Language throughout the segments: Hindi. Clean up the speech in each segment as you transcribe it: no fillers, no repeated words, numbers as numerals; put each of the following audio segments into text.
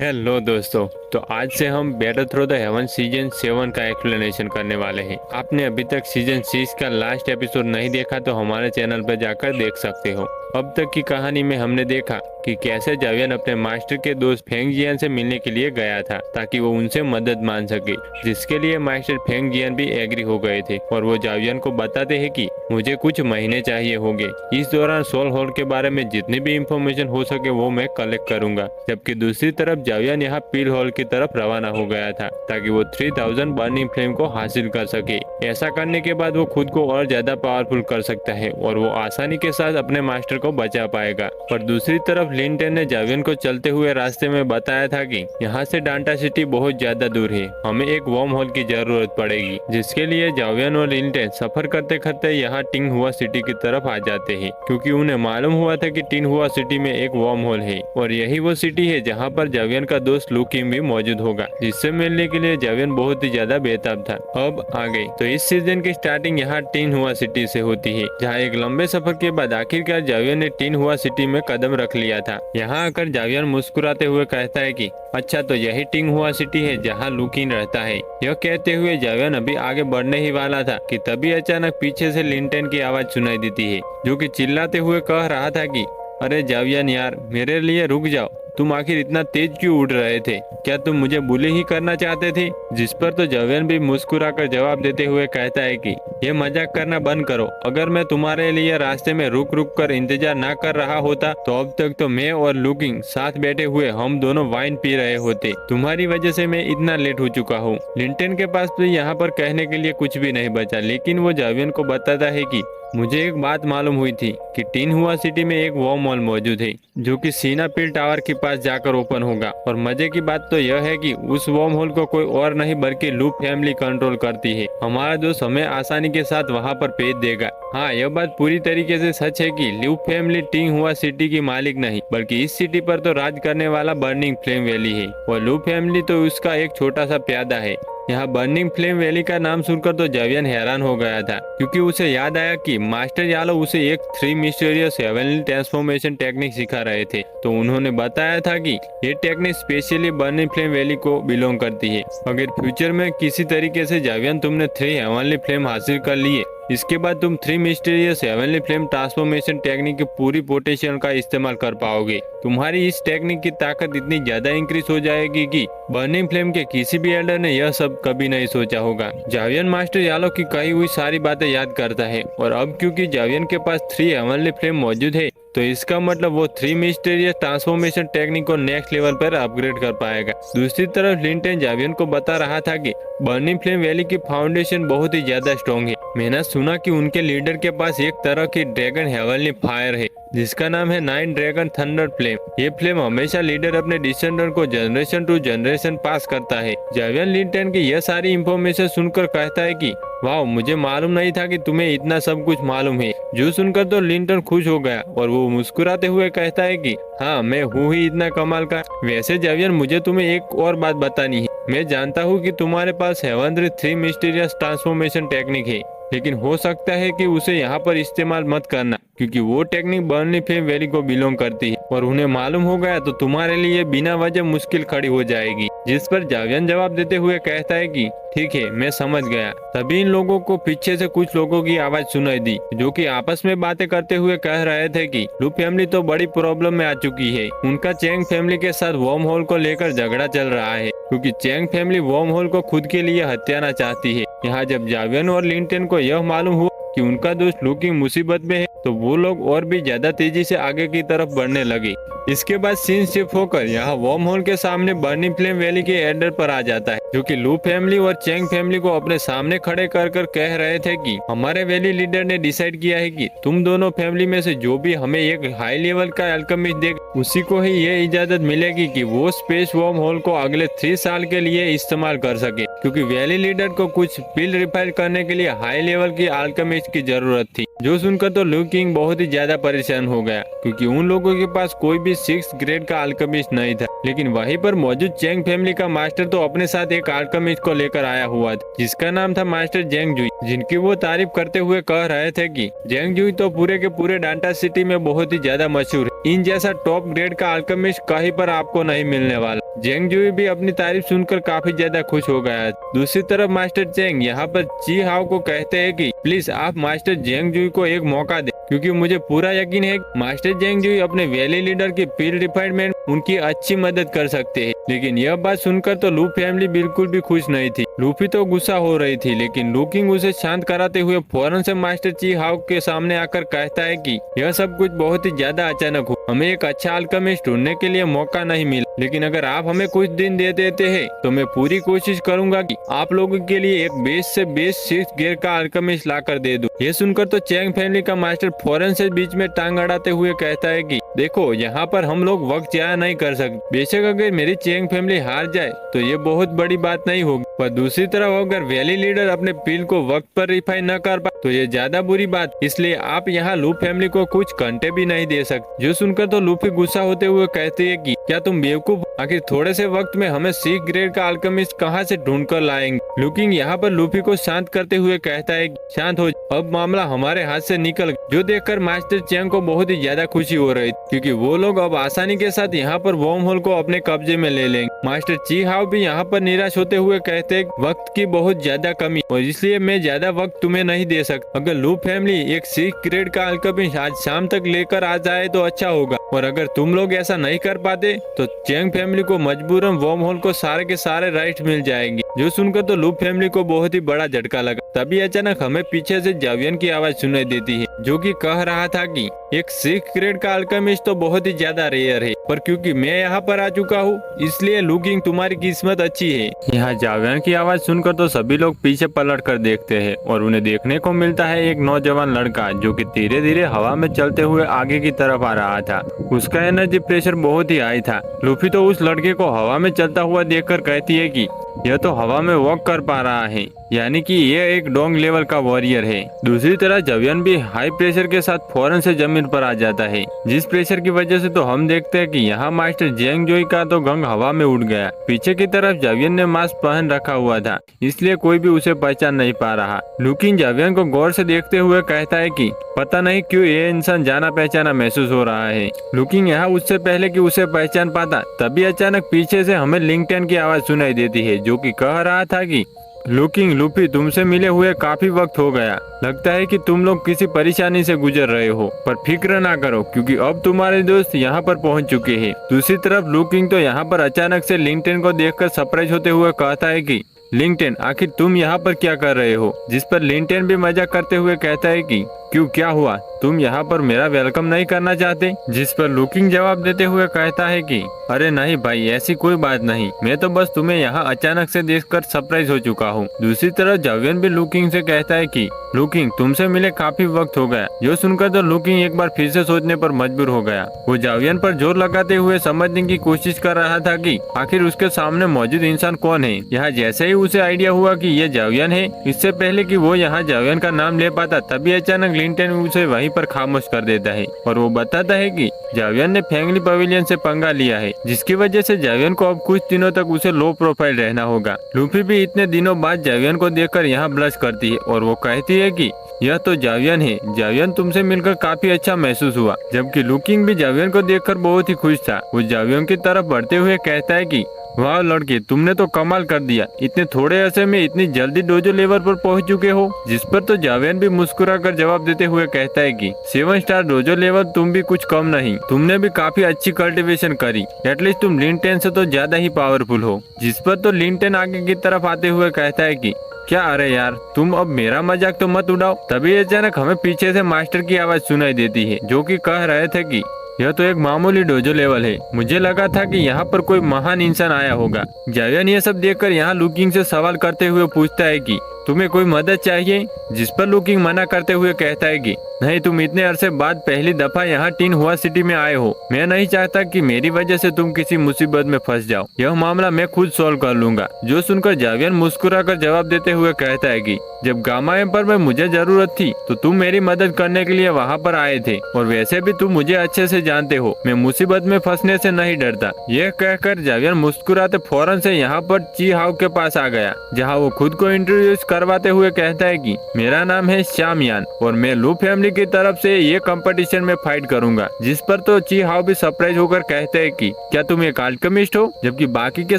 हेलो दोस्तों। तो आज से हम battle through the haven season 7 का एक्सप्लेनेशन करने वाले हैं। आपने अभी तक सीजन 6 का लास्ट एपिसोड नहीं देखा तो हमारे चैनल पर जाकर देख सकते हो। अब तक की कहानी में हमने देखा कि कैसे जावियन अपने मास्टर के दोस्त फेंग जियन से मिलने के लिए गया था ताकि वो उनसे मदद मांग सके, जिसके लिए मास्टर फेंग जियन भी एग्री हो गए थे और वो जावियन को बताते हैं कि मुझे कुछ महीने चाहिए होंगे। इस दौरान सोल होल के बारे में जितनी भी इंफॉर्मेशन हो सके वो मैं कलेक्ट करूंगा। जबकि दूसरी तरफ जावियन यहाँ पील हॉल की तरफ रवाना हो गया था ताकि वो 3000 बर्निंग फ्लेम को हासिल कर सके। ऐसा करने के बाद वो खुद को और ज्यादा पावरफुल कर सकता है और वो आसानी के साथ अपने मास्टर को बचा पाएगा। पर दूसरी तरफ लिंटन ने जावियन को चलते हुए रास्ते में बताया था कि यहाँ से डांटा सिटी बहुत ज्यादा दूर है, हमें एक वर्म होल की जरूरत पड़ेगी, जिसके लिए जावियन और लिंटन सफर करते करते यहाँ टिंग हुआ सिटी की तरफ आ जाते हैं, क्योंकि उन्हें मालूम हुआ था कि टिंग हुआ सिटी में एक वर्म होल है और यही वो सिटी है जहाँ पर जावियन का दोस्त लू किंग भी मौजूद होगा, जिससे मिलने के लिए जावियन बहुत ही ज्यादा बेताब था। अब आगे तो इस सीजन की स्टार्टिंग यहाँ टिन हुआ सिटी से होती है, जहाँ एक लंबे सफर के बाद आखिरकार जावियन ने टिन हुआ सिटी में कदम रख लिया था। यहाँ आकर जावियन मुस्कुराते हुए कहता है कि अच्छा, तो यही टिंग हुआ सिटी है जहाँ लू किंग रहता है। यह कहते हुए जावियन अभी आगे बढ़ने ही वाला था कि तभी अचानक पीछे से लिंटन की आवाज सुनाई देती है, जो कि चिल्लाते हुए कह रहा था कि अरे जावियन यार, मेरे लिए रुक जाओ, तुम आखिर इतना तेज क्यों उड़ रहे थे? क्या तुम मुझे बुली ही करना चाहते थे? जिस पर तो जावियन भी मुस्कुराकर जवाब देते हुए कहता है कि ये मजाक करना बंद करो। अगर मैं तुम्हारे लिए रास्ते में रुक रुक कर इंतजार ना कर रहा होता तो अब तक तो मैं और लू किंग साथ बैठे हुए हम दोनों वाइन पी रहे होते। तुम्हारी वजह से मैं इतना लेट हो चुका हूँ। लिंटन के पास तो यहाँ पर कहने के लिए कुछ भी नहीं बचा, लेकिन वो जावियन को बताता है कि मुझे एक बात मालूम हुई थी कि टिन हुआ सिटी में एक वर्म होल मौजूद है जो कि सीना पिल टावर के पास जाकर ओपन होगा। और मजे की बात तो यह है कि उस वर्म होल को कोई और नहीं बल्कि लू फैमिली कंट्रोल करती है। हमारा दोस्त हमें आसानी के साथ वहां पर भेज देगा। हाँ, यह बात पूरी तरीके से सच है कि लू फैमिली टिन हुआ सिटी की मालिक नहीं, बल्कि इस सिटी पर तो राज करने वाला बर्निंग फ्लेम वैली है और लू फैमिली तो उसका एक छोटा सा प्यादा है। यहाँ बर्निंग फ्लेम वैली का नाम सुनकर तो जावियन हैरान हो गया था, क्योंकि उसे याद आया कि मास्टर यालो उसे एक 3 मिस्टीरियस हेवनली ट्रांसफॉर्मेशन टेक्निक सिखा रहे थे। तो उन्होंने बताया था कि ये technique specially burning flame valley को बिलोंग करती है। अगर फ्यूचर में किसी तरीके से जावियन तुमने 3 हेवनली फ्लेम हासिल कर लिए, इसके बाद तुम 3 mysterious heavenly flame transformation technique के पूरी पोटेंशियल का इस्तेमाल कर पाओगे। तुम्हारी इस टेक्निक की ताकत इतनी ज्यादा इंक्रीज हो जाएगी कि बर्निंग फ्लेम के किसी भी एल्डर ने यह सब कभी नहीं सोचा होगा। जावियन मास्टर यालो की कही हुई सारी बातें याद करता है और अब क्योंकि जावियन के पास 3 हेवनली फ्लेम मौजूद है तो इसका मतलब वो 3 मिस्टीरियस ट्रांसफॉर्मेशन टेक्निक को नेक्स्ट लेवल पर अपग्रेड कर पाएगा। दूसरी तरफ लिंटन जावियन को बता रहा था कि बर्निंग फ्लेम वैली की फाउंडेशन बहुत ही ज्यादा स्ट्रॉन्ग है। मैंने सुना कि उनके लीडर के पास एक तरह की ड्रैगन हेवनली फायर है जिसका नाम है 9 ड्रैगन थंडर फ्लेम। ये फ्लेम हमेशा लीडर अपने डिसेंडेंट को जनरेशन टू जनरेशन पास करता है। जावियन लिंटन की यह सारी इंफॉर्मेशन सुनकर कहता है कि वाह, मुझे मालूम नहीं था कि तुम्हें इतना सब कुछ मालूम है। जो सुनकर तो लिंटन खुश हो गया और वो मुस्कुराते हुए कहता है कि हाँ, मैं हूँ ही इतना कमाल का। वैसे जावियन, मुझे तुम्हें एक और बात बतानी है। मैं जानता हूँ कि तुम्हारे पास हेवनली 3 मिस्टीरियस ट्रांसफॉर्मेशन टेक्निक है, लेकिन हो सकता है कि उसे यहाँ पर इस्तेमाल मत करना, क्योंकि वो टेक्निक बर्निंग फ्लेम वैली को बिलोंग करती है और उन्हें मालूम हो गया तो तुम्हारे लिए बिना वजह मुश्किल खड़ी हो जाएगी। जिस पर जावियन जवाब देते हुए कहता है कि ठीक है, मैं समझ गया। तभी इन लोगों को पीछे से कुछ लोगों की आवाज सुनाई दी, जो कि आपस में बातें करते हुए कह रहे थे कि लू फैमिली तो बड़ी प्रॉब्लम में आ चुकी है। उनका चैंग फैमिली के साथ वर्म होल को लेकर झगड़ा चल रहा है, क्योंकि चैंग फैमिली वर्म होल को खुद के लिए हत्याना चाहती है। यहाँ जब जावियन और लिंटन को यह मालूम हुआ कि उनका दोस्त लू किंग मुसीबत में है तो वो लोग और भी ज्यादा तेजी से आगे की तरफ बढ़ने लगे। इसके बाद सीन शिफ्ट होकर यहाँ वर्म होल के सामने बर्निंग फ्लेम वैली के एल्डर पर आ जाता है, जो कि लू फैमिली और चैंग फैमिली को अपने सामने खड़े कर कर कह रहे थे कि हमारे वैली लीडर ने डिसाइड किया है कि तुम दोनों फैमिली में से जो भी हमें एक हाई लेवल का अल्केमिस्ट देगा, उसी को ही ये इजाजत मिलेगी कि वो स्पेस वर्म होल को अगले 3 साल के लिए इस्तेमाल कर सके, क्योंकि वैली लीडर को कुछ बिल रिफाइल करने के लिए हाई लेवल की अल्केमिस्ट की जरूरत थी। जो सुनकर तो लू किंग बहुत ही ज्यादा परेशान हो गया, क्योंकि उन लोगों के पास कोई भी 6th ग्रेड का अल्केमिस्ट नहीं था। लेकिन वहीं पर मौजूद चैंग फैमिली का मास्टर तो अपने साथ एक अल्केमिस्ट को लेकर आया हुआ था, जिसका नाम था मास्टर जेंग जुई, जिनकी वो तारीफ करते हुए कह रहे थे कि जेंग जुई तो पूरे के पूरे डांटा सिटी में बहुत ही ज्यादा मशहूर है। इन जैसा टॉप ग्रेड का अल्केमिस्ट कहीं पर आपको नहीं मिलने वाला। जेंग जुई भी अपनी तारीफ सुनकर काफी ज्यादा खुश हो गया। दूसरी तरफ मास्टर चेंग यहाँ पर ची हाओ को कहते हैं कि प्लीज आप मास्टर जेंग जुई को एक मौका दें, क्योंकि मुझे पूरा यकीन है मास्टर जेंग जुई अपने वैली लीडर की फील्ड रिफाइनमेंट उनकी अच्छी मदद कर सकते हैं। लेकिन यह बात सुनकर तो लू फैमिली बिल्कुल भी खुश नहीं थी। लूफी तो गुस्सा हो रही थी, लेकिन लू किंग उसे शांत कराते हुए फौरन से मास्टर ची हाओ के सामने आकर कहता है कि यह सब कुछ बहुत ही ज्यादा अचानक हो, हमें एक अच्छा अल्केमिस्ट ढूंढने के लिए मौका नहीं मिला, लेकिन अगर आप हमें कुछ दिन दे देते हैं तो मैं पूरी कोशिश करूंगा कि आप लोगों के लिए एक बेस्ट से बेस्ट 6 गियर का अल्केमिस्ट ला कर दे दूं। ये सुनकर तो चैंग फैमिली का मास्टर फौरन से बीच में टांग अड़ाते हुए कहता है कि देखो, यहाँ पर हम लोग वक्त जाया नहीं कर सकते। बेशक अगर मेरी चैंग फैमिली हार जाए तो ये बहुत बड़ी बात नहीं होगी, पर दूसरी तरफ अगर वैली लीडर अपने पील को वक्त पर रिफाइन न कर पाए तो ये ज्यादा बुरी बात, इसलिए आप यहाँ लू फैमिली को कुछ घंटे भी नहीं दे सकते। जो सुनकर तो लूफी गुस्सा होते हुए कहती है कि क्या तुम बेवकूफ, आखिर थोड़े से वक्त में हमें 6 ग्रेड का अल्केमिस्ट कहाँ से ढूंढ कर लाएंगे। लू किंग यहाँ पर लूफी को शांत करते हुए कहता है कि शांत हो, अब मामला हमारे हाथ से निकल गया। जो देखकर मास्टर चैंग को बहुत ही ज्यादा खुशी हो रही, क्योंकि वो लोग अब आसानी के साथ यहाँ पर वॉर्म होल को अपने कब्जे में ले लेंगे। मास्टर ची हाओ भी यहाँ पर निराश होते हुए कहते हैं वक्त की बहुत ज्यादा कमी और इसलिए मैं ज्यादा वक्त तुम्हें नहीं दे सकता। अगर लू फैमिली एक 6 ग्रेड का अल्केमिस्ट आज शाम तक लेकर आ जाए तो अच्छा होगा, और अगर तुम लोग ऐसा नहीं कर पाते तो चैंग फैमिली को मजबूरन वॉर्म होल को सारे के सारे राइट मिल जाएंगे। जो सुनकर तो लू फैमिली को बहुत ही बड़ा झटका लगा। तभी अचानक हमें पीछे से जावियन की आवाज सुनाई देती है, जो कि कह रहा था कि एक 6 ग्रेड का अल्केमिस्ट तो बहुत ही ज्यादा रेयर है, पर क्योंकि मैं यहाँ पर आ चुका हूँ इसलिए लू किंग तुम्हारी किस्मत अच्छी है। यहाँ जावियन की आवाज सुनकर तो सभी लोग पीछे पलट कर देखते हैं और उन्हें देखने को मिलता है एक नौजवान लड़का जो कि धीरे धीरे हवा में चलते हुए आगे की तरफ आ रहा था। उसका एनर्जी प्रेशर बहुत ही हाई था। लूफी तो उस लड़के को हवा में चलता हुआ देखकर कहती है कि यह तो हवा में वॉक कर पा रहा है, यानी कि यह एक डोंग लेवल का वॉरियर है। दूसरी तरफ जावियन भी हाई प्रेशर के साथ फौरन से जमीन पर आ जाता है, जिस प्रेशर की वजह से तो हम देखते हैं कि यहाँ मास्टर जेंग जोई का तो गंग हवा में उड़ गया। पीछे की तरफ जावियन ने मास्क पहन रखा हुआ था, इसलिए कोई भी उसे पहचान नहीं पा रहा। लू किंग जावियन को गौर से देखते हुए कहता है कि पता नहीं क्यों ये इंसान जाना पहचाना महसूस हो रहा है। लू किंग यहाँ उससे पहले कि उसे पहचान पाता, तभी अचानक पीछे से हमें लिंगटेन की आवाज सुनाई देती है, जो कि कह रहा था कि लू किंग, लूफी तुमसे मिले हुए काफी वक्त हो गया। लगता है कि तुम लोग किसी परेशानी से गुजर रहे हो, पर फिक्र ना करो क्योंकि अब तुम्हारे दोस्त यहाँ पर पहुँच चुके हैं। दूसरी तरफ लू किंग तो यहाँ पर अचानक से लिंगटेन को देखकर सरप्राइज होते हुए कहता है कि लिंगटेन, आखिर तुम यहाँ पर क्या कर रहे हो। जिस पर लिंगटेन भी मजाक करते हुए कहता है कि क्यों, क्या हुआ, तुम यहाँ पर मेरा वेलकम नहीं करना चाहते। जिस पर लू किंग जवाब देते हुए कहता है कि अरे नहीं भाई, ऐसी कोई बात नहीं, मैं तो बस तुम्हें यहाँ अचानक से देखकर सरप्राइज हो चुका हूँ। दूसरी तरफ जावियन भी लू किंग से कहता है कि लू किंग, तुमसे मिले काफी वक्त हो गया। जो सुनकर तो लू किंग एक बार फिर से सोचने पर मजबूर हो गया। वो जावियन पर जोर लगाते हुए समझने की कोशिश कर रहा था कि आखिर उसके सामने मौजूद इंसान कौन है। यहाँ जैसे ही उसे आइडिया हुआ कि ये जावियन है, इससे पहले कि वो यहाँ जावियन का नाम ले पाता, तभी अचानक लिंगटेन उसे वहीं पर खामोश कर देता है और वो बताता है कि जावियन ने फैंगली पवेलियन से पंगा लिया है, जिसकी वजह से जावियन को अब कुछ दिनों तक उसे लो प्रोफाइल रहना होगा। लूफी भी इतने दिनों बाद जावियन को देखकर यहाँ ब्लश करती है और वो कहती है कि यह तो जावियन है, जावियन तुमसे मिलकर काफी अच्छा महसूस हुआ। जबकि लू किंग भी जावियन को देखकर बहुत ही खुश था। वो जावियन की तरफ बढ़ते हुए कहता है कि वाह लड़के, तुमने तो कमाल कर दिया, इतने थोड़े अरसे में इतनी जल्दी डोजो लेवल पर पहुंच चुके हो। जिस पर तो जावियन भी मुस्कुराकर जवाब देते हुए कहता है कि 7 स्टार डोजो लेवल तुम भी कुछ कम नहीं, तुमने भी काफी अच्छी कल्टीवेशन करी, एटलीस्ट तुम लिंगटेन से तो ज्यादा ही पावरफुल हो। जिस पर तो लिंगटेन आगे की तरफ आते हुए कहता है कि क्या, अरे यार तुम अब मेरा मजाक तो मत उड़ाओ। तभी अचानक हमें पीछे से मास्टर की आवाज सुनाई देती है, जो कि कह रहे थे कि यह तो एक मामूली डोजो लेवल है, मुझे लगा था कि यहाँ पर कोई महान इंसान आया होगा। जावियन ये सब देखकर यहाँ लू किंग से सवाल करते हुए पूछता है कि तुम्हें कोई मदद चाहिए। जिस पर लू किंग मना करते हुए कहता है कि नहीं, तुम इतने अरसे बाद पहली दफा यहाँ टीन हुआ सिटी में आए हो, मैं नहीं चाहता कि मेरी वजह से तुम किसी मुसीबत में फंस जाओ, यह मामला मैं खुद सॉल्व कर लूंगा। जो सुनकर जावियन मुस्कुराकर जवाब देते हुए कहता है कि जब गामा एम्पर में मुझे जरूरत थी तो तुम मेरी मदद करने के लिए वहाँ पर आए थे, और वैसे भी तुम मुझे अच्छे से जानते हो, मैं मुसीबत में फंसने से नहीं डरता। यह कहकर जावियन मुस्कुराते फौरन से यहाँ पर ची हाओ के पास आ गया, जहाँ वो खुद को इंट्रोड्यूस करवाते हुए कहता है कि मेरा नाम है श्यामयान और मैं लू फैमिली की तरफ से ये कंपटीशन में फाइट करूंगा। जिस पर तो ची हाओ भी सरप्राइज होकर कहते हैं कि क्या तुम एक अल्केमिस्ट हो, जबकि बाकी के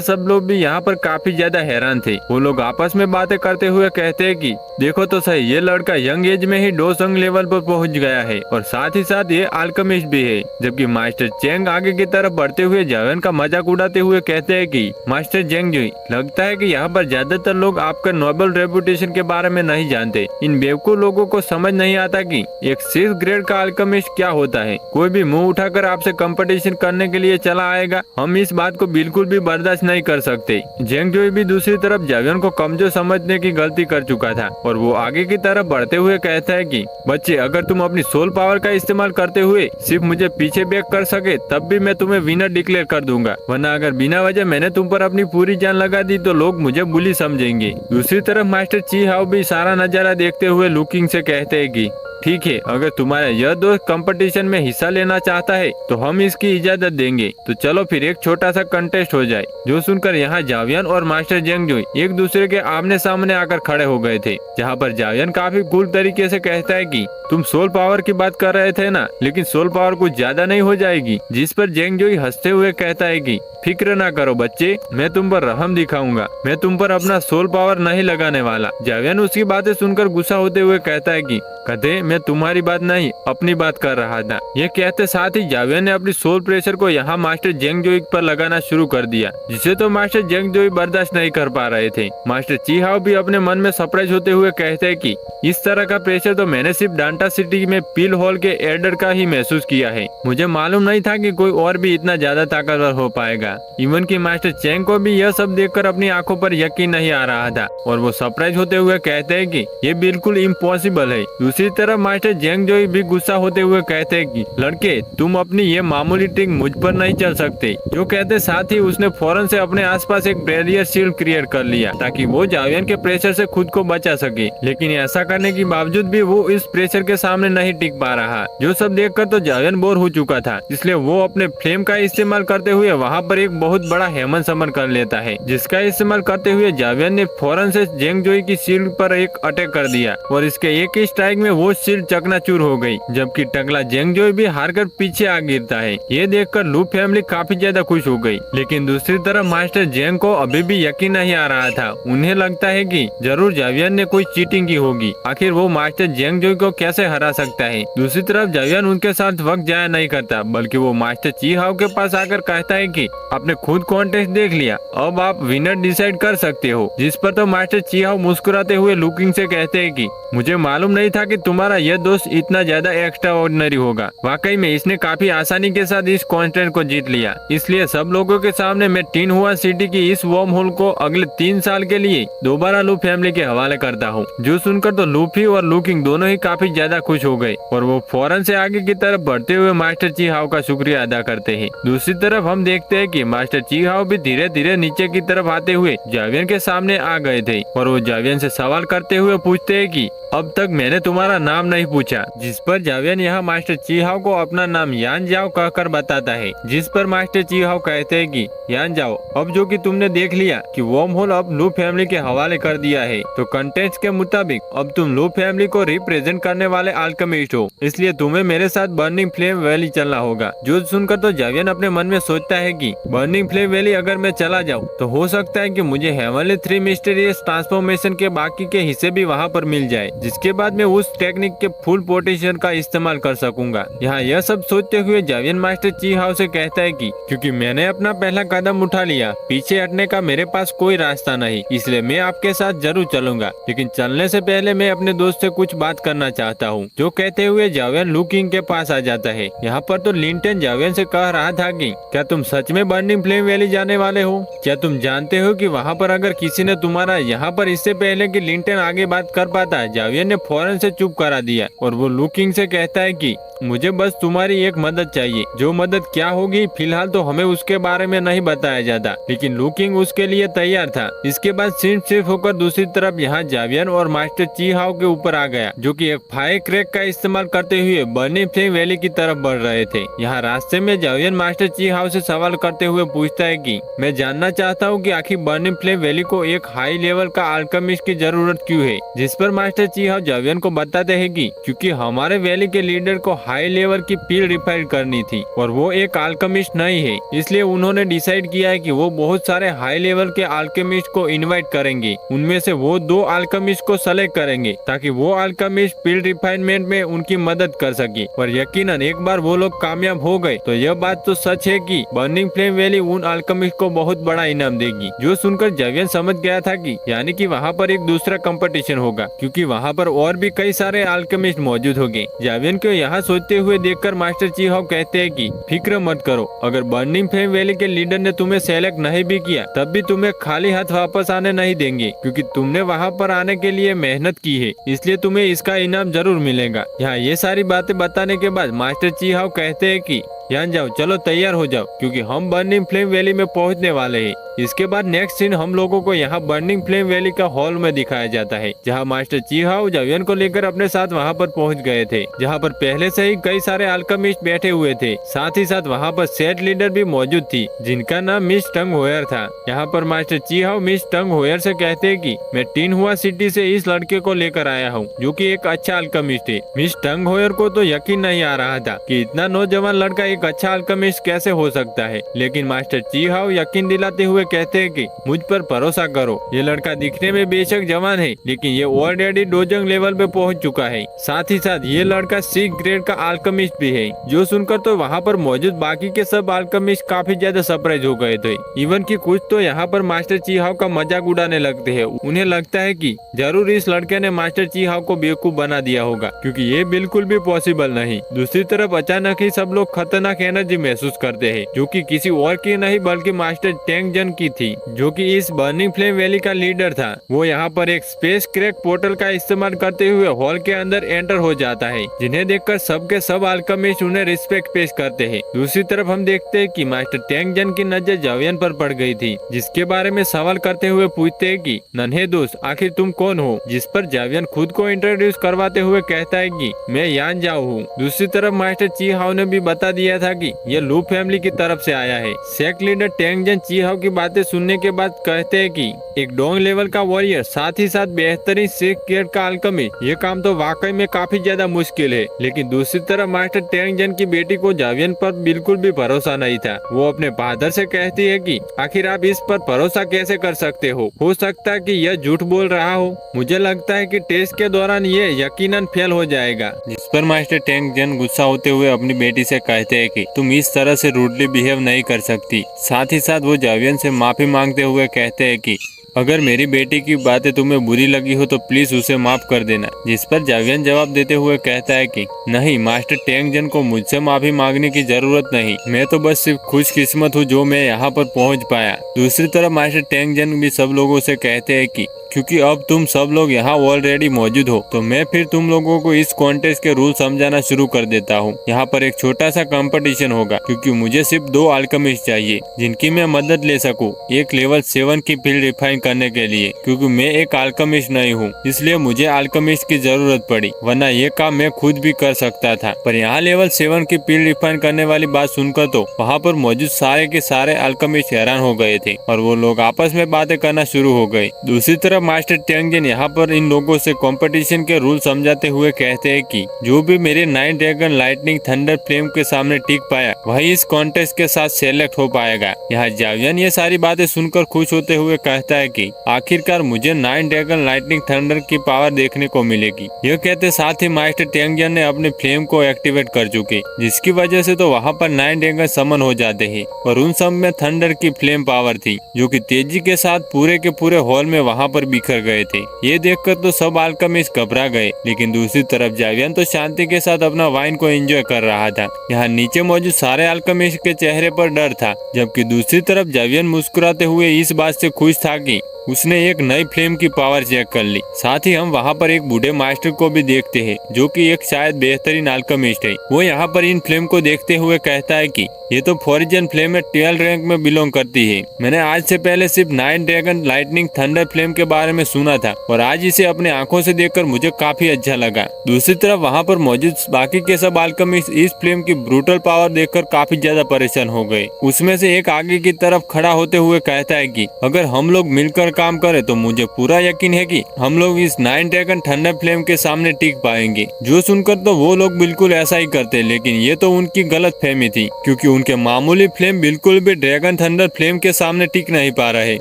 सब लोग भी यहाँ पर काफी ज्यादा हैरान थे। वो लोग आपस में बातें करते हुए कहते हैं कि देखो तो सही, ये लड़का यंग एज में ही डोसंग लेवल पर पहुंच गया है और साथ ही साथ ये अल्केमिस्ट भी है। जबकि मास्टर चेंग आगे की तरफ बढ़ते हुए जावेन का मजाक उड़ाते हुए कहते हैं कि मास्टर जेंग जुई, लगता है कि यहाँ पर ज्यादातर लोग आपका नोबल रेपुटेशन के बारे में नहीं जानते। इन बेवकूफ लोगों को समझ नहीं आता कि एक 6th ग्रेड का अल्केमिस्ट क्या होता है। कोई भी मुंह उठाकर आपसे कंपटीशन करने के लिए चला आएगा। हम इस बात को बिल्कुल भी बर्दाश्त नहीं कर सकते। जेंग जुई भी दूसरी तरफ जावियन को कमजोर समझने की गलती कर चुका था और वो आगे की तरफ बढ़ते हुए कहता है कि बच्चे, अगर तुम अपनी सोल पावर का इस्तेमाल करते हुए सिर्फ मुझे पीछे बैक कर सके तब भी मैं तुम्हें विनर डिक्लेयर कर दूंगा, वरना अगर बिना वजह मैंने तुम पर अपनी पूरी जान लगा दी तो लोग मुझे बुली समझेंगे। दूसरी तरफ मास्टर ची हाओ भी सारा नजारा देखते हुए लू किंग से कहते हैं कि ठीक है, अगर तुम्हारा यह दोस्त कंपटीशन में हिस्सा लेना चाहता है तो हम इसकी इजाजत देंगे। तो चलो फिर एक छोटा सा कंटेस्ट हो जाए। जो सुनकर यहाँ जावियन और मास्टर जेंग जुई एक दूसरे के आमने सामने आकर खड़े हो गए थे, जहाँ पर जावियन काफी कूल तरीके से कहता है कि तुम सोल पावर की बात कर रहे थे ना, लेकिन सोल पावर कुछ ज्यादा नहीं हो जाएगी। जिस पर जेंग जुई हंसते हुए कहता है कि फिक्र ना करो बच्चे, मैं तुम पर रहम दिखाऊंगा, मैं तुम पर अपना सोल पावर नहीं लगाने वाला। जावियन उसकी बातें सुनकर गुस्सा होते हुए कहता है कि कदे मैं तुम्हारी बात नहीं अपनी बात कर रहा था। ये कहते साथ ही जावियन ने अपनी सोल प्रेशर को यहाँ मास्टर जेंग जोई पर लगाना शुरू कर दिया, जिसे तो मास्टर जेंग जोई बर्दाश्त नहीं कर पा रहे थे। मास्टर ची हाओ भी अपने मन में सरप्राइज होते हुए कहते हैं कि इस तरह का प्रेशर तो मैंने सिर्फ डांटा सिटी में पील हॉल के एडर का ही महसूस किया है। मुझे मालूम नहीं था कि कोई और भी इतना ज्यादा ताकतवर हो पाएगा। इवन कि मास्टर चेंग को भी यह सब देखकर अपनी आंखों पर यकीन नहीं आ रहा था और वो सरप्राइज होते हुए कहते हैं कि ये बिल्कुल इम्पॉसिबल है। दूसरी तरफ मास्टर जेंग जोई भी गुस्सा होते हुए कहते हैं कि लड़के, तुम अपनी ये मामूली ट्रिक मुझ पर नहीं चल सकते। जो कहते साथ ही उसने फौरन से अपने आसपास एक बैरियर शील्ड क्रिएट कर लिया ताकि वो जावियन के प्रेशर से खुद को बचा सके। लेकिन ऐसा करने के बावजूद भी वो इस प्रेशर के सामने नहीं टिक पा रहा। जो सब देखकर तो जावियन बोर हो चुका था, इसलिए वो अपने फ्लेम का इस्तेमाल करते हुए वहाँ पर एक बहुत बड़ा हेमन समन कर लेता है, जिसका इस्तेमाल करते हुए जावियन ने फौरन से जेंग जोई की शील्ड पर एक अटैक कर दिया और इसके एक ही स्ट्राइक में वो शील्ड चकनाचूर हो गई, जबकि टकला जेंग जोई भी हारकर पीछे आ गिरता है। ये देखकर लू फैमिली काफी ज्यादा खुश हो गई। लेकिन दूसरी तरफ मास्टर जेंग को अभी भी यकीन नहीं आ रहा था। उन्हें लगता है कि जरूर जावियन ने कोई चीटिंग की होगी। आखिर वो मास्टर जेंग जोई को कैसे हरा सकता है। दूसरी तरफ जावियन उनके साथ वक्त जाया नहीं करता, बल्कि वो मास्टर ची हाओ के पास आकर कहता है कि आपने खुद कॉन्टेस्ट देख लिया, अब आप विनर डिसाइड कर सकते हो। जिस पर तो मास्टर ची हाओ मुस्कुराते हुए लू किंग से कहते हैं कि मुझे मालूम नहीं था कि तुम्हारा यह दोस्त इतना ज्यादा एक्स्ट्रा ऑर्डिनरी होगा। वाकई में इसने काफी आसानी के साथ इस कॉन्टेस्ट को जीत लिया। इसलिए सब लोगों के सामने मैं टिन हुआ सिटी की इस वर्म होल को अगले 3 साल के लिए दोबारा लू फैमिली के हवाले करता हूँ। जो सुनकर तो लूफी और लू किंग दोनों ही काफी ज्यादा खुश हो गए और वो फौरन से आगे की तरफ बढ़ते हुए मास्टर ची हाओ का शुक्रिया अदा करते हैं। दूसरी तरफ हम देखते हैं कि मास्टर ची हाओ भी धीरे धीरे नीचे की तरफ आते हुए जावियन के सामने आ गए थे और वो जावियन से सवाल करते हुए पूछते हैं कि अब तक मैंने तुम्हारा नाम नहीं पूछा। जिस पर जावियन यहाँ मास्टर ची हाओ को अपना नाम यान जाओ कहकर बताता है। जिस पर मास्टर ची हाओ कहते हैं कि यान जाओ, अब जो कि तुमने देख लिया कि वर्म होल अब लू फैमिली के हवाले कर दिया है, तो कंटेंट्स के मुताबिक अब तुम लू फैमिली को रिप्रेजेंट करने वाले अल्केमिस्ट हो, इसलिए तुम्हें मेरे साथ बर्निंग फ्लेम वैली चलना होगा। जो सुनकर तो जावियन अपने मन में सोचता है कि बर्निंग फ्लेम वैली अगर मैं चला जाऊँ तो हो सकता है कि मुझे हेवनली 3 मिस्टीरियस ट्रांसफॉर्मेशन के बाकी के हिस्से भी वहाँ पर मिल जाए, जिसके बाद मैं उस टेक्निक के फुल पोटेंशियल का इस्तेमाल कर सकूंगा। यहाँ यह सब सोचते हुए जावियन मास्टर ची हाओ से कहता है कि क्योंकि मैंने अपना पहला कदम उठा लिया, पीछे हटने का मेरे पास कोई रास्ता नहीं, इसलिए मैं आपके साथ जरूर चलूंगा। लेकिन चलने से पहले मैं अपने दोस्त से कुछ बात करना चाहता हूँ। जो कहते हुए जावियन लू किंग के पास आ जाता है। यहाँ पर तो लिंटन जावियन से कह रहा था कि क्या तुम सच में बर्निंग फ्लेम वैली जाने वाले हो? क्या तुम जानते हो कि वहाँ पर अगर किसी ने तुम्हारा यहाँ पर इससे पहले कि लिंटन आगे बात कर पाता, जावियन ने फौरन से चुप करा दिया और वो लू किंग से कहता है कि मुझे बस तुम्हारी एक मदद चाहिए। जो मदद क्या होगी फिलहाल तो हमें उसके बारे में नहीं बताया जाता, लेकिन लू किंग उसके लिए तैयार था। इसके बाद सीन शिफ्ट होकर दूसरी तरफ यहाँ जावियन और मास्टर ची हाओ के ऊपर आ गया, जो कि एक फायर क्रैक का इस्तेमाल करते हुए बर्निंग फ्लेम वैली की तरफ बढ़ रहे थे। यहाँ रास्ते में जावियन मास्टर ची हाओ से सवाल करते हुए पूछता है कि मैं जानना चाहता हूँ कि आखिर बर्निंग फ्लेम वैली को एक हाई लेवल का अल्केमिस्ट की जरूरत क्यों है। जिस पर मास्टर ची हाओ जावियन को बताते हैं कि क्योंकि हमारे वैली के लीडर को हाई लेवल की पील रिफाइन करनी थी और वो एक अल्केमिस्ट नहीं है, इसलिए उन्होंने डिसाइड किया है कि वो बहुत सारे हाई लेवल के अल्केमिस्ट को इनवाइट करेंगे। उनमें से वो 2 अल्केमिस्ट को सेलेक्ट करेंगे ताकि वो अल्केमिस्ट पील रिफाइनमेंट में उनकी मदद कर सके। और यकीनन एक बार वो लोग कामयाब हो गए तो यह बात तो सच है कि बर्निंग फ्लेम वैली उन अल्केमिस्ट को बहुत बड़ा इनाम देगी। जो सुनकर जावियन समझ गया था कि यानी कि वहाँ पर एक दूसरा कंपटीशन होगा, क्योंकि वहाँ पर और भी कई सारे अल्केमिस्ट मौजूद होंगे। जावियन को यहाँ सोचते हुए देखकर मास्टर ची हाओ कहते हैं कि फिक्र मत करो, अगर बर्निंग फ्लेम वैली के लीडर ने तुम्हें सेलेक्ट नहीं भी किया तब भी तुम्हें खाली हाथ वापस आने नहीं देंगे, क्योंकि तुमने वहाँ पर आने के लिए मेहनत की है, इसलिए तुम्हें इसका इनाम जरूर मिलेगा। यहाँ ये सारी बातें बताने के बाद मास्टर ची हाओ कहते हैं कि यान जाओ, चलो तैयार हो जाओ, क्योंकि हम बर्निंग फ्लेम वैली में पहुंचने वाले हैं। इसके बाद नेक्स्ट सीन हम लोगों को यहाँ बर्निंग फ्लेम वैली का हॉल में दिखाया जाता है, जहाँ मास्टर ची हाओ जावियन को लेकर अपने साथ वहाँ पर पहुँच गए थे, जहाँ पर पहले से ही कई सारे अल्केमिस्ट बैठे हुए थे। साथ ही साथ वहाँ पर सेट लीडर भी मौजूद थी, जिनका नाम मिस टंग होयर था। यहाँ पर मास्टर ची हाओ मिस टंग होयर से कहते हैं कि मैं टिन हुआ सिटी से इस लड़के को लेकर आया हूँ, जो कि एक अच्छा अल्केमिस्ट है। मिस टंग होयर को तो यकीन नहीं आ रहा था कि इतना नौजवान लड़का एक अच्छा अल्केमिस्ट कैसे हो सकता है, लेकिन मास्टर ची हाओ यकीन दिलाते हुए कहते हैं कि मुझ पर भरोसा करो, ये लड़का दिखने में बेशक जवान है, लेकिन ये ऑलरेडी डोजंग लेवल पे पहुंच चुका है। साथ ही साथ ये लड़का 6 ग्रेड का अल्केमिस्ट भी है। जो सुनकर तो वहाँ पर मौजूद बाकी के सब अल्केमिस्ट काफी ज्यादा सरप्राइज हो गए थे। इवन की कुछ तो यहाँ पर मास्टर ची हाओ का मजाक उड़ाने लगते हैं। उन्हें लगता है कि जरूर इस लड़के ने मास्टर ची हाओ को बेवकूफ बना दिया होगा, क्योंकि ये बिल्कुल भी पॉसिबल नहीं। दूसरी तरफ अचानक ही सब लोग खतरनाक एनर्जी महसूस करते हैं, जो कि किसी और की नहीं बल्कि मास्टर टेंग जन की थी, जो कि इस बर्निंग फ्लेम वैली का लीडर था। वो यहाँ पर एक स्पेस क्रैक पोर्टल का इस्तेमाल करते हुए हॉल के अंदर एंटर हो जाता है, जिन्हें देखकर सबके सब अल्केमिस्ट उन्हें रिस्पेक्ट पेश करते हैं। दूसरी तरफ हम देखते हैं कि मास्टर टेंग जन की नजर जावियन पर पड़ गई थी, जिसके बारे में सवाल करते हुए पूछते हैं कि नन्हे दोस्त, आखिर तुम कौन हो। जिस पर जावियन खुद को इंट्रोड्यूस करवाते हुए कहता है कि मैं यान जाओ हूँ। दूसरी तरफ मास्टर ची हाओ ने भी बता दिया था कि ये लू फैमिली की तरफ से आया है। सेक्ट लीडर टेंग जन ची हाओ की बातें सुनने के बाद कहते हैं कि एक डोंग लेवल का वॉरियर, साथ ही साथ बेहतरीन 6 ग्रेड का अल्केमिस्ट, ये काम तो वाकई में काफी ज्यादा मुश्किल है। लेकिन दूसरी तरफ मास्टर टेंग जन की बेटी को जावियन पर बिल्कुल भी भरोसा नहीं था। वो अपने फादर से कहती है कि आखिर आप इस पर भरोसा कैसे कर सकते हो सकता है कि यह झूठ बोल रहा हो। मुझे लगता है कि टेस्ट के दौरान ये यकीनन फेल हो जाएगा। जिस पर मास्टर टेंग जन गुस्सा होते हुए अपनी बेटी से कहते हैं कि तुम इस तरह से रूडली बिहेव नहीं कर सकती। साथ ही साथ वो जावियन से माफी मांगते हुए कहते हैं कि अगर मेरी बेटी की बातें तुम्हें बुरी लगी हो तो प्लीज उसे माफ कर देना। जिस पर जावियन जवाब देते हुए कहता है कि नहीं मास्टर टेंग जन को मुझसे माफी मांगने की जरूरत नहीं, मैं तो बस सिर्फ खुशकिस्मत हूँ जो मैं यहाँ पर पहुँच पाया। दूसरी तरफ मास्टर टेंग जन भी सब लोगों से कहते हैं कि क्योंकि अब तुम सब लोग यहाँ ऑलरेडी मौजूद हो, तो मैं फिर तुम लोगों को इस कॉन्टेस्ट के रूल समझाना शुरू कर देता हूँ। यहाँ पर एक छोटा सा कंपटीशन होगा, क्योंकि मुझे सिर्फ 2 अल्केमिस्ट चाहिए जिनकी मैं मदद ले सकूँ एक लेवल 7 की फील्ड रिफाइन करने के लिए। क्योंकि मैं एक अल्केमिस्ट नहीं हूँ, इसलिए मुझे अल्केमिस्ट की जरूरत पड़ी, वरना ये काम मैं खुद भी कर सकता था। पर यहाँ लेवल 7 की फील्ड रिफाइन करने वाली बात सुनकर तो वहाँ पर मौजूद सारे के सारे अल्केमिस्ट हैरान हो गए थे और वो लोग आपस में बातें करना शुरू हो गए। दूसरी तरफ मास्टर टेंग जन यहाँ पर इन लोगों से कंपटीशन के रूल समझाते हुए कहते हैं कि जो भी मेरे 9 ड्रैगन लाइटनिंग थंडर फ्लेम के सामने टिक पाया वही इस कॉन्टेस्ट के साथ सेलेक्ट हो पाएगा। यहाँ जावियन ये सारी बातें सुनकर खुश होते हुए कहता है कि आखिरकार मुझे 9 ड्रैगन लाइटनिंग थंडर की पावर देखने को मिलेगी। यह कहते साथ ही मास्टर टेंग जन ने अपने फ्लेम को एक्टिवेट कर चुके, जिसकी वजह से तो वहाँ पर 9 ड्रैगन समन हो जाते हैं और उन सब में थंडर की फ्लेम पावर थी, जो कि तेजी के साथ पूरे के पूरे हॉल में वहाँ पर बिखर गए थे। ये देखकर तो सब अल्केमिस्ट घबरा गए, लेकिन दूसरी तरफ जावियन तो शांति के साथ अपना वाइन को एंजॉय कर रहा था। यहाँ नीचे मौजूद सारे अल्केमिस्ट के चेहरे पर डर था, जबकि दूसरी तरफ जावियन मुस्कुराते हुए इस बात से खुश था कि उसने एक नई फ्लेम की पावर चेक कर ली। साथ ही हम वहाँ पर एक बूढ़े मास्टर को भी देखते हैं, जो कि एक शायद बेहतरीन अल्केमिस्ट है। वो यहाँ पर इन फ्लेम को देखते हुए कहता है कि ये तो फॉरिजन फ्लेम में 12 रैंक में बिलोंग करती है। मैंने आज से पहले सिर्फ 9 ड्रैगन लाइटनिंग थंडर फ्लेम के बारे में सुना था और आज इसे अपने आंखों से देखकर मुझे काफी अच्छा लगा। दूसरी तरफ वहाँ पर मौजूद बाकी के सब अल्केमिस्ट इस फ्लेम की ब्रूटल पावर देखकर काफी ज्यादा परेशान हो गए। उसमें से एक आगे की तरफ खड़ा होते हुए कहता है कि अगर हम लोग मिलकर काम करें तो मुझे पूरा यकीन है कि हम लोग इस 9 ड्रैगन थंडर फ्लेम के सामने टिक पाएंगे। जो सुनकर तो वो लोग बिल्कुल ऐसा ही करते, लेकिन ये तो उनकी गलत फहमी थी, क्योंकि उनके मामूली फ्लेम बिल्कुल भी ड्रैगन थंडर फ्लेम के सामने टिक नहीं पा रहे।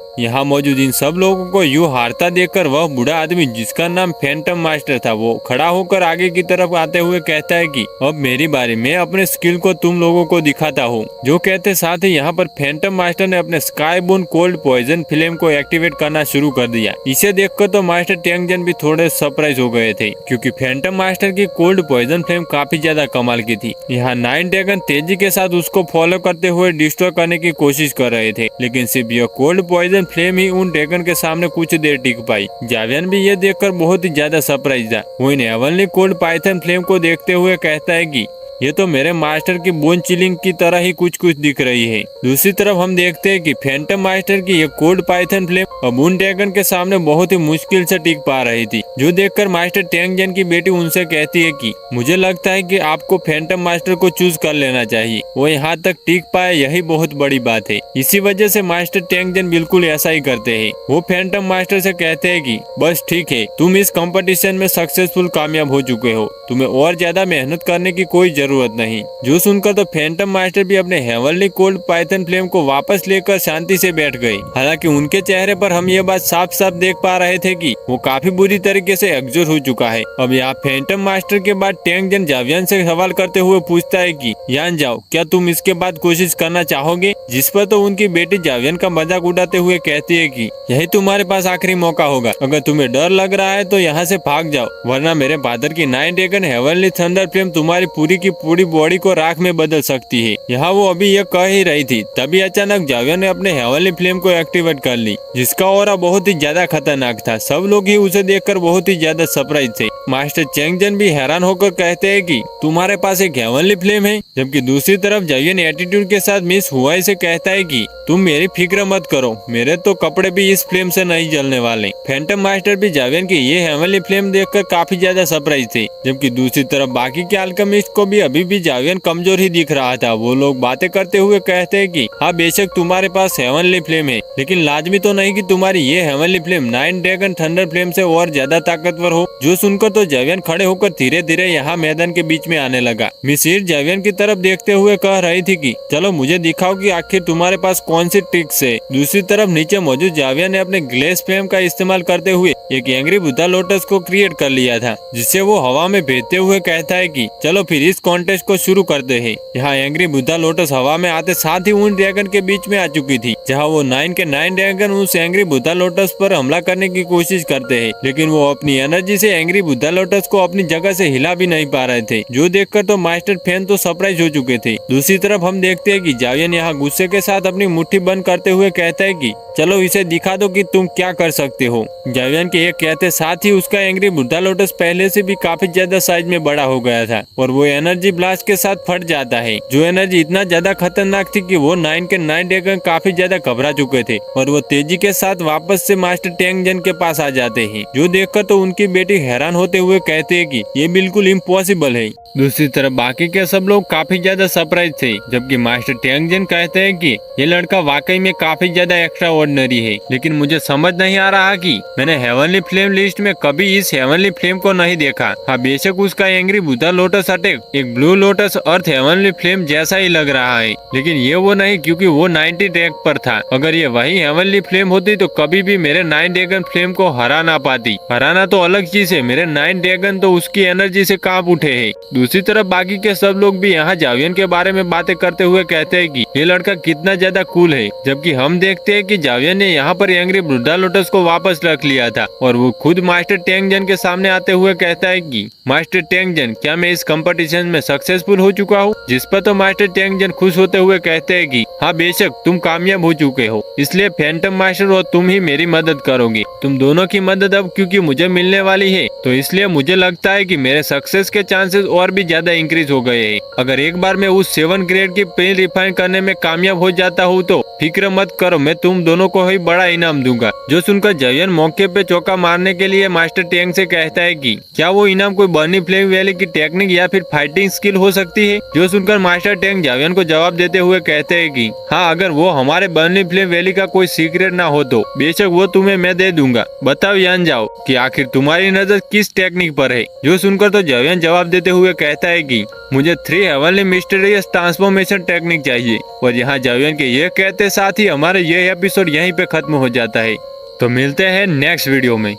यहाँ मौजूद इन सब लोगों को यूं हारता देखकर वह बूढ़ा आदमी जिसका नाम फैंटम मास्टर था, वो खड़ा होकर आगे की तरफ आते हुए कहता है कि अब मेरी बारी, मैं अपने स्किल को तुम लोगों को दिखाता हूँ। जो कहते साथ ही यहाँ पर फैंटम मास्टर ने अपने sky bone cold poison flame को एक्टिवेट करना शुरू कर दिया। इसे देखकर तो मास्टर टेंगजन भी थोड़े सरप्राइज हो गए थे, क्योंकि फैंटम मास्टर की कोल्ड पॉइजन फ्लेम काफी ज्यादा कमाल की थी। यहाँ 9 ड्रैगन तेजी के साथ उसको फॉलो करते हुए डिस्ट्रॉय करने की कोशिश कर रहे थे, लेकिन सिर्फ यह कोल्ड पॉइजन फ्लेम ही उन ड्रैगन के सामने कुछ देर टिक पाई। जावियन भी ये देखकर बहुत ही ज्यादा सरप्राइज था। वो इन हेवनली कोल्ड पाइथन फ्लेम को देखते हुए कहता है कि ये तो मेरे मास्टर की बोन चिलिंग की तरह ही कुछ कुछ दिख रही है। दूसरी तरफ हम देखते हैं कि फैंटम मास्टर की ये कोल्ड पाइथन फ्लेम अब उन ड्रैगन के सामने बहुत ही मुश्किल से टिक पा रही थी। जो देखकर मास्टर टेंगजन की बेटी उनसे कहती है कि मुझे लगता है कि आपको फैंटम मास्टर को चूज कर लेना चाहिए। वो यहाँ तक टिक पाए, यही बहुत बड़ी बात है। इसी वजह से मास्टर टेंगजन बिल्कुल ऐसा ही करते हैं। वो फैंटम मास्टर से कहते हैं कि बस ठीक है, तुम इस कंपटीशन में सक्सेसफुल कामयाब हो चुके हो, तुम्हें और ज्यादा मेहनत करने की कोई जरूरत नहीं। जो सुनकर तो फैंटम मास्टर भी अपने हेवनली कोल्ड पाइथन फ्लेम को वापस लेकर शांति से बैठ गए। हालांकि उनके चेहरे पर हम ये बात साफ साफ देख पा रहे थे कि वो काफी बुरी तरीके से एग्जॉस्ट हो चुका है। अब यहाँ फैंटम मास्टर के बाद टेंगजन जावियन से सवाल करते हुए पूछता है कि यान जाओ, क्या तुम इसके बाद कोशिश करना चाहोगे? जिस पर तो उनकी बेटी जावियन का मजाक उड़ाते हुए कहती है कि यही तुम्हारे पास आखिरी मौका होगा। अगर तुम्हें डर लग रहा है तो यहाँ से भाग जाओ, वरना मेरे फादर की 9 ड्रैगन हेवनली थंडर फ्लेम तुम्हारी पूरी की पूरी बॉडी को राख में बदल सकती है। यहाँ वो अभी यह कह ही रही थी, तभी अचानक जावियन ने अपने हेवनली फ्लेम को एक्टिवेट कर ली, जिसका ऑरा बहुत ही ज्यादा खतरनाक था। सब लोग ही उसे देखकर बहुत ही ज्यादा सरप्राइज थे। मास्टर चेंगजन भी हैरान होकर कहते हैं कि तुम्हारे पास एक हेवनली फ्लेम है, जबकि दूसरी तरफ जावियन एटीट्यूड के साथ मिस हुआई से कहता है कि तुम मेरी फिक्र मत करो, मेरे तो कपड़े भी इस फ्लेम से नहीं जलने वाले। फैंटम मास्टर भी जावियन की ये हेवनली फ्लेम देखकर काफी ज्यादा सरप्राइज थे, जबकि दूसरी तरफ बाकी के अल्केमिस्ट को भी अभी भी जावियन कमजोर ही दिख रहा था। वो लोग बातें करते हुए कहते हैं कि हाँ बेशक तुम्हारे पास हेवनली फ्लेम है, लेकिन लाजमी तो नहीं कि तुम्हारी ये heavenly flame 9 dragon thunder flame से और ज्यादा ताकतवर हो। जो सुनकर तो जावियन खड़े होकर धीरे धीरे यहाँ मैदान के बीच में आने लगा। मिसिर जावियन की तरफ देखते हुए कह रही थी कि चलो मुझे दिखाओ कि आखिर तुम्हारे पास कौन सी ट्रिक्स है। दूसरी तरफ नीचे मौजूद जावियन ने अपने ग्लेस फ्लेम का इस्तेमाल करते हुए एक एंग्री बुद्धा लोटस को क्रिएट कर लिया था, जिससे वो हवा में भेजते हुए कहता है कि चलो फिर इस कॉन्टेस्ट को शुरू करते हैं। यहाँ एंग्री बुद्धा लोटस हवा में आते साथ ही उन ड्रैगन के बीच में आ चुकी थी, जहाँ वो 9 के 9 ड्रैगन उस एंग्री बुद्धा लोटस पर हमला करने की कोशिश करते हैं, लेकिन वो अपनी एनर्जी से एंग्री बुद्धा लोटस को अपनी जगह से हिला भी नहीं पा रहे थे। जो देखकर तो मास्टर फैन तो सरप्राइज हो चुके थे। दूसरी तरफ हम देखते हैं कि जावियन यहाँ गुस्से के साथ अपनी मुट्ठी बंद करते हुए कहता है कि चलो इसे दिखा दो कि तुम क्या कर सकते हो। जावियन के एक कहते साथ ही उसका एंग्री बुद्धा लोटस पहले से भी काफी ज्यादा साइज में बड़ा हो गया था और वो एनर्जी ब्लास्ट के साथ फट जाता है। जो एनर्जी इतना ज्यादा खतरनाक थी कि वो 9 के 9 ड्रैगन काफी ज्यादा घबरा चुके थे और वो तेजी के साथ वापस से मास्टर टेंगजन के पास आ जाते हैं। जो देखकर तो उनकी बेटी हैरान होते हुए कहते हैं कि ये बिल्कुल इम्पॉसिबल है। दूसरी तरफ बाकी के सब लोग काफी ज्यादा सरप्राइज थे, जबकि मास्टर टेंगजन कहते हैं कि ये लड़का वाकई में काफी ज्यादा एक्स्ट्रा ऑर्डिनरी है, लेकिन मुझे समझ नहीं आ रहा कि मैंने हेवनली फ्लेम लिस्ट में कभी इस हेवनली फ्लेम को नहीं देखा। हाँ बेशक उसका एंग्री बुद्धा लोटस अटैक एक ब्लू लोटस अर्थ हेवनली फ्लेम जैसा ही लग रहा है, लेकिन ये वो नहीं क्योंकि वो 90 रैंक पर था। अगर ये वही हेवनली फ्लेम होती तो कभी भी मेरे 9 ड्रैगन फ्लेम को हरा ना पाती। हराना तो अलग चीज है, मेरे नाइन ड्रैगन तो उसकी एनर्जी से कांप उठे हैं। दूसरी तरफ बाकी के सब लोग भी यहाँ जावियन के बारे में बातें करते हुए कहते हैं कि ये लड़का कितना ज्यादा कूल है, जबकि हम देखते हैं कि जावियन ने यहाँ पर एंग्री बुद्धा लोटस को वापस रख लिया था और वो खुद मास्टर टेंगजन के सामने आते हुए कहता है कि मास्टर टेंगजन, क्या मैं इस कंपटीशन में सक्सेसफुल हो चुका हूँ? जिस पर तो मास्टर टेंगजन खुश होते हुए कहते हैं कि हाँ बेशक तुम कामयाब हो चुके हो, इसलिए फैंटम मास्टर और तुम ही मेरी मदद करोगे। तुम दोनों की मदद अब क्योंकि मुझे मिलने वाली है, तो इसलिए मुझे लगता है कि मेरे सक्सेस के चांसेस और भी ज्यादा इंक्रीज हो गए हैं। अगर एक बार मैं उस 7 ग्रेड की पेन रिफाइन करने में कामयाब हो जाता हूँ तो फिक्र मत करो, मैं तुम दोनों को ही बड़ा इनाम दूंगा। जो सुनकर जावियन मौके पे चौका मारने के लिए मास्टर टेंग से कहता है कि क्या वो इनाम कोई बर्नी फ्लेम वैली की टेक्निक या फिर फाइटिंग स्किल हो सकती है? जो सुनकर मास्टर टेंग जावियन को जवाब देते हुए कहते हैं कि हाँ, अगर वो हमारे बर्नी फ्लेम वैली का कोई सीक्रेट ना हो तो बेशक वो तुम्हें मैं दे दूंगा। बताओ यान जाओ कि आखिर तुम्हारी नजर किस टेक्निक पर है? जो सुनकर तो जावियन जवाब देते हुए कहता है कि मुझे 3 हेवनली मिस्टीरियस ट्रांसफॉर्मेशन टेक्निक चाहिए। और यहाँ जावियन के ये कहते साथ ही हमारा ये एपिसोड यहीं पे खत्म हो जाता है। तो मिलते हैं नेक्स्ट वीडियो में।